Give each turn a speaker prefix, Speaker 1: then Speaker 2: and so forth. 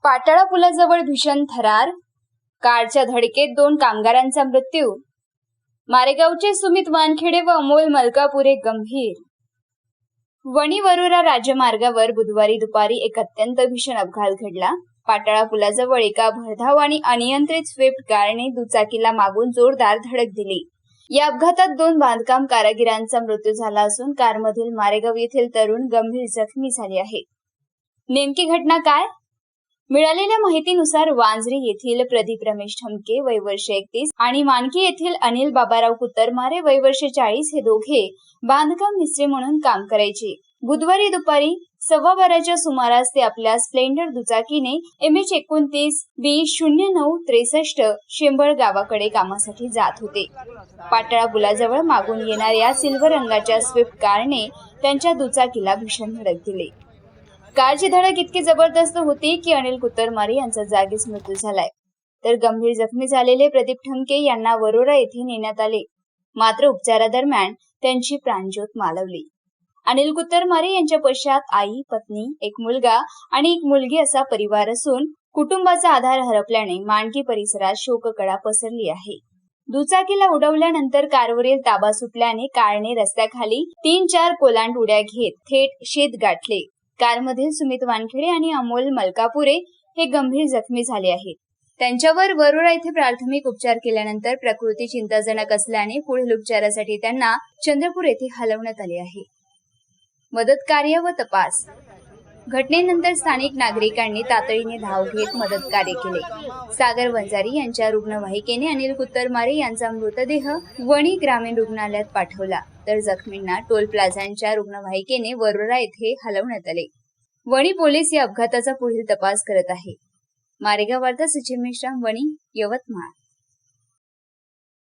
Speaker 1: पाटाळा पुलाजवळ भीषण थरार, कारच्या धडकेत 2 कामगारांचा मृत्यू. मारेगावचे सुमित वानखेडे व अमोल मलकापुरे गंभीर. वणी वरोरा राजमार्गावर बुधवारी दुपारी एक अत्यंत भीषण अपघात घडला. पाटाळा पुलाजवळ एका भरधाव आणि अनियंत्रित स्विफ्ट कारने दुचाकीला मागून जोरदार धडक दिली. या अपघातात 2 बांधकाम कारागिरांचा मृत्यू झाला असून कारमधील मारेगाव येथील तरुण गंभीर जखमी झाले आहे. नेमकी घटना काय? मिळालेल्या माहितीनुसार वांजरी येथील प्रदीप रमेश ठमके वय वर्ष 31 आणि मानकी येथील अनिल बाबाराव कुत्तरमारे वय वर्ष 40 हे दोघे बांधकाम मिस्त्री म्हणून काम करायचे. बुधवारी दुपारी 12:15च्या सुमारास ते आपल्या स्प्लेंडर दुचाकीने MH29 B0963 शेंबळ गावाकडे कामासाठी जात होते. पाटाळा पुलाजवळ मागून येणाऱ्या सिल्वर रंगाच्या स्विफ्ट कारने त्यांच्या दुचाकीला भीषण धडक दिली. कारची धडक इतकी जबरदस्त होती की अनिल कुत्तरमारे यांचा जागीच मृत्यू झालाय, तर गंभीर जखमी झालेले प्रदीप ठमके यांना वरोरा येथे नेण्यात आले. मात्र उपचारादरम्यान त्यांची प्राणज्योत मालवली. अनिल कुत्तरमारे यांच्या पश्चात आई, पत्नी, एक मुलगा आणि एक मुलगी असा परिवार असून कुटुंबाचा आधार हरपल्याने मांडकी परिसरात शोककळा पसरली आहे. दुचाकीला उडवल्यानंतर कारवरील ताबा सुटल्याने कारने रस्त्याखाली 3-4 कोलांट उड्या घेत थेट शेत गाठले. कारमधील सुमित वानखेडे आणि अमोल मलकापुरे हे गंभीर जखमी झाले आहेत. त्यांच्यावर वरोरा येथे प्राथमिक उपचार केल्यानंतर प्रकृती चिंताजनक असल्याने पुढील उपचारासाठी त्यांना चंद्रपूर येथे हलवण्यात आले आहे. मदत कार्य व तपास. घटनेनंतर स्थानिक नागरिकांनी तातडीने धाव घेत मदत कार्य केले. सागर वंजारी यांच्या रुग्णवाहिकेने अनिल कुत्तरमारे यांचा मृतदेह वणी ग्रामीण रुग्णालयात पाठवला, तर जखमींना टोल प्लाझाच्या रुग्णवाहिकेने वरोरा येथे हलवण्यात आले. वणी पोलीस या अपघाताचा पुढील तपास करत आहे. मारेगाव वार्ता सचिन मेश्राम, वणी, यवतमाळ.